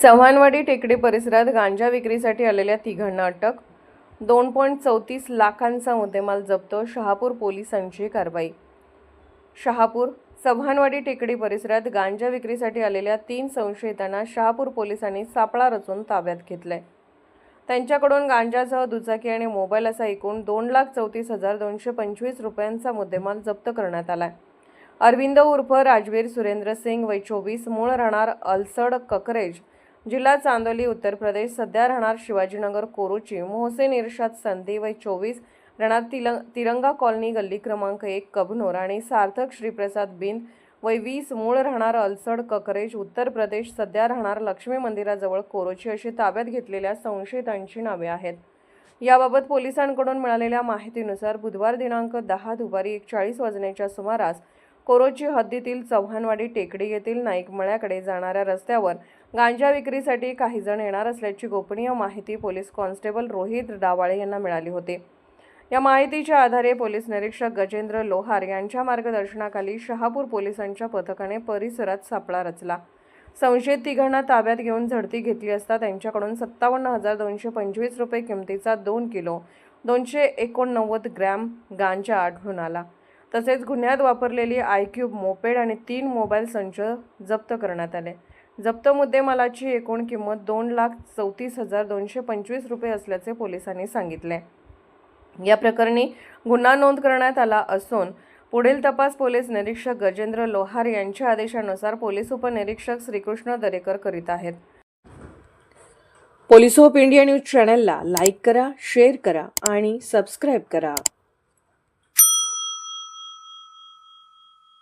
चव्हाणवाडी टेकडी परिसरात गांजा विक्रीसाठी आलेल्या तिघांना अटक. 2.34 लाखांचा मुद्देमाल जप्त. शहापूर पोलिसांची कारवाई. शहापूर चव्हाणवाडी टेकडी परिसरात गांजा विक्रीसाठी आलेल्या 3 संशयितांना शहापूर पोलिसांनी सापळा रचून ताब्यात घेतलंय. त्यांच्याकडून गांजासह दुचाकी आणि मोबाईल असा एकूण 2,34,225 रुपयांचा मुद्देमाल जप्त करण्यात आलाय. अरविंद उर्फ राजवीर सुरेंद्र सिंग वय 24, मूळ राहणार अलसड ककरेज, जिल्हा चांदोली, उत्तर प्रदेश, सध्या राहणार शिवाजीनगर कोरोची. मोहसेन इर्शाद संधी वय 24, राहणार तिरंगा कॉलनी, गल्ली क्रमांक 1, कबनूर आणि सार्थक श्रीप्रसाद बिंद वय 20, मूळ राहणार अलसड ककरेज, उत्तर प्रदेश, सध्या राहणार लक्ष्मी मंदिराजवळ कोरोची अशी ताब्यात घेतलेल्या संशयितांची नावे आहेत. याबाबत पोलिसांकडून मिळालेल्या माहितीनुसार बुधवार दिनांक 10 दुपारी 1:40 वाजण्याच्या सुमारास कोरोची हद्दीतील चव्हाणवाडी टेकडी येथील नाईक मळ्याकडे जाणाऱ्या रस्त्यावर गांजा विक्रीसाठी काही जण येणार असल्याची गोपनीय माहिती पोलीस कॉन्स्टेबल रोहित डावाळे यांना मिळाली होती. या माहितीच्या आधारे पोलीस निरीक्षक गजेंद्र लोहार यांच्या मार्गदर्शनाखाली शहापूर पोलिसांच्या पथकाने परिसरात सापळा रचला. संशयित तिघांना ताब्यात घेऊन झडती घेतली असता त्यांच्याकडून 57,225 रुपये किमतीचा 2 किलो 289 ग्रॅम गांजा आढळून आला. तसेच गुन्ह्यात वापरलेली आयक्यूब मोपेड आणि 3 मोबाईल संच जप्त करण्यात आले. जप्त मुद्देमालाची एकूण किंमत 2,34,225 रुपये असल्याचे पोलिसांनी सांगितले. या प्रकरणी गुन्हा नोंद करण्यात आला असून पुढील तपास पोलीस निरीक्षक गजेंद्र लोहार यांच्या आदेशानुसार पोलीस उपनिरीक्षक श्रीकृष्ण दरेकर करीत आहेत. पोलीस ऑफ इंडिया न्यूज चॅनलला लाईक करा, शेअर करा आणि सबस्क्राईब करा.